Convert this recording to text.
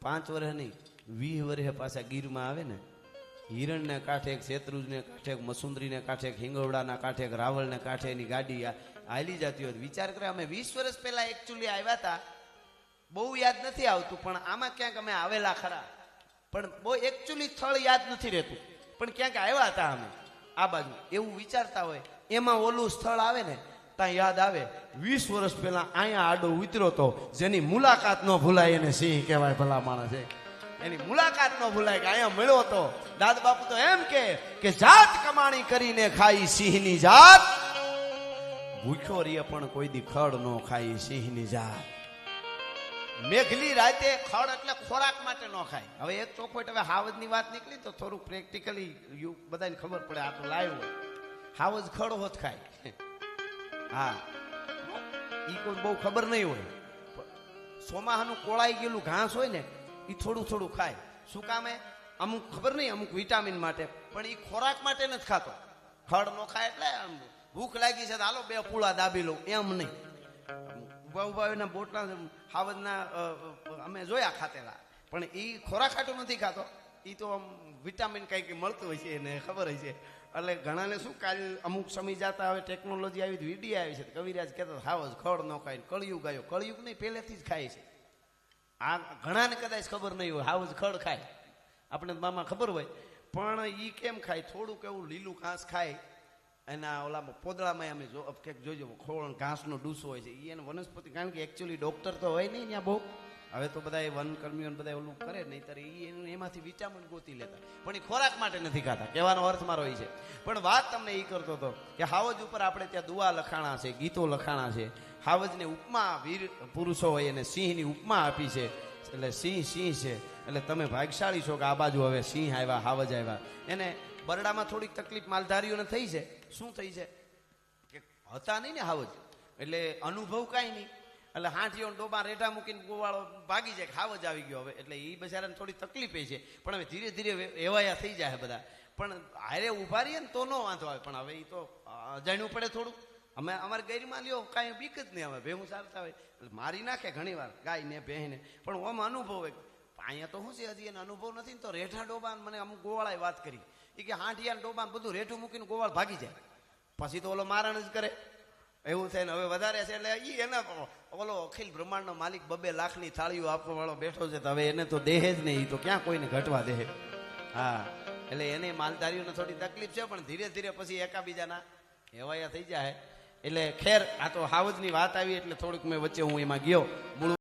5 વર્ષ નહીં 20 વર્ષે પાછા ગીરમાં આવે ને, હિરણને કાંઠે, શેત્રુજને કાંઠે, મસુંદરીને કાંઠે, હિંગવડાના કાંઠે, રાવળને કાંઠે એની ગાડી હાલી જતી હોય. વિચાર કરે, અમે 20 વર્ષ પહેલા એકચ્યુઅલી આવ્યા હતા, બહુ યાદ નથી આવતું, પણ આમાં ક્યાંક અમે આવેલા ખરા, પણ બહુ એકચ્યુઅલી સ્થળ યાદ નથી રહેતું, પણ ક્યાંક આવ્યા હતા અમે આ બાજુ, એવું વિચારતા હોય. એમાં ઓલું સ્થળ આવે ને ત્યાં યાદ આવે 20 વર્ષ પહેલા અહીંયા આડો ઉતર્યો તો, જેની મુલાકાત ન ભૂલાય એને સિંહ કહેવાય. ભલા માણસ એની મુલાકાત ન ભૂલાય કે અહીંયા મળ્યો તો. દાદ બાપુ તો એમ કે જાત કમાણી કરીને ખાઈ સિંહની જાત, ભૂખ્યો રે પણ કોઈ દી ખડ ન ખાઈ સિંહની જાત. મેઘલી રાતે ખડ એટલે ખોરાક માટે ન ખાય. હવે એક ચોખવટ, હવે હાવજની વાત નીકળી તો થોડુંક પ્રેક્ટિકલી બધાને ખબર પડે, આ તો લાઈવ હોય. હાવજ ખડ હોત ખાય, હા, ઈ કોઈ બહુ ખબર નહીં હોય. સોમાહાનું કોળાઈ ગયેલું ઘાસ હોય ને એ થોડું થોડું ખાય. શું કામે? અમુક ખબર નહીં, અમુક વિટામિન માટે, પણ એ ખોરાક માટે નથી ખાતો. ખડ નો ખાય એટલે ભૂખ લાગી છે તો હાલો 2 પૂળા દાબી લઉં, એમ નહીં. ઉભા ઉભા એના બોટલા હાવજના અમે જોયા ખાતેલા, પણ એ ખોરાક ખાટું નથી ખાતો. એ તો આમ વિટામિન કંઈક મળતું હોય છે એને ખબર હોય છે. એટલે ઘણાને શું, કાલ અમુક સમય જતા હવે ટેકનોલોજી આવી, વીડિયો આવી છે, કવિરાજ કહેતો હાવજ ખડ ન ખાય, કળિયુગ આવ્યો. કળિયુગ નહીં, પહેલેથી જ ખાય છે. આ ઘણાને કદાચ ખબર નહીં હોય હાવજ ખડ ખાય, આપણે મામા ખબર હોય, પણ ઈ કેમ ખાય? થોડુંક એવું લીલું ઘાસ ખાય. એના ઓલામાં પોદળામાં અમે જોજો ખોળ ઘાસનો ડૂસો હોય છે, એ એને વનસ્પતિ, કારણ કે એકચ્યુઅલી ડોક્ટર તો હોય નહીં ત્યાં બહુ. હવે તો બધા વનકર્મીઓ બધા ઓલું કરે નહીં, ત્યારે એમાંથી વિટામિન ગોતી લેતા, પણ એ ખોરાક માટે નથી ખાતા, કહેવાનો અર્થ મારો એ છે. પણ વાત તમને એ કરતો હતો કે હાવજ ઉપર આપણે ત્યાં દુઆ લખાણા છે, ગીતો લખાણા છે. હાવજને ઉપમા, વીર પુરુષો હોય એને સિંહની ઉપમા આપી છે. એટલે સિંહ સિંહ છે, એટલે તમે ભાગ્યશાળી છો કે આ બાજુ હવે સિંહ આવ્યા, હાવજ આવ્યા. એને બરડામાં થોડીક તકલીફ માલધારીઓને થઈ છે. શું થઈ છે કે હતા નહીં ને હાવજ, એટલે અનુભવ કાંઈ નહીં. એટલે હાંઠીઓ ડોબા રેઠા મૂકીને ગોવાળો ભાગી જાય, હાવજ આવી ગયો હવે. એટલે એ બચારાને થોડી તકલીફ છે, પણ હવે ધીરે ધીરે એવાયા થઈ જાય બધા. પણ હારે ઉભા રહીએ ને તો ન વાંધો આવે, પણ હવે એ તો જાણવું પડે થોડું. અમે અમારે ગેરીમાં લ્યો કાંઈ બીક જ નહીં. અમે ભેહું ચાલતા હોય એટલે મારી નાખે ઘણી વાર ગાય ને ભેંને, પણ આમ અનુભવ હોય. અહીંયા તો શું છે, હજી એને અનુભવ નથી ને, તો રેઠા ડોબા મને અમુક ગોવાળાએ વાત કરી એ કે હાંઠિયા ડોબા બધું રેઠું મૂકીને ગોવાળ ભાગી જાય, પછી તો ઓલો મારણ જ કરે એવું થાય ને. હવે વધારે છે એટલે ઈ એના ઓલો અખિલ બ્રહ્માંડનો માલિક 2 લાખની થાળીઓ આપવા વાળો બેઠો છે, તો હવે એને તો દેહે જ નહીં, એ તો ક્યાં કોઈને ઘટવા દે. હા, એટલે એને માલધારીઓને થોડી તકલીફ છે, પણ ધીરે ધીરે પછી એકાબીજાના એવાયા થઈ જાય. એટલે ખેર, આ તો હાવજની વાત આવી એટલે થોડુંક મેં વચ્ચે હું એમાં ગયો. મૂળ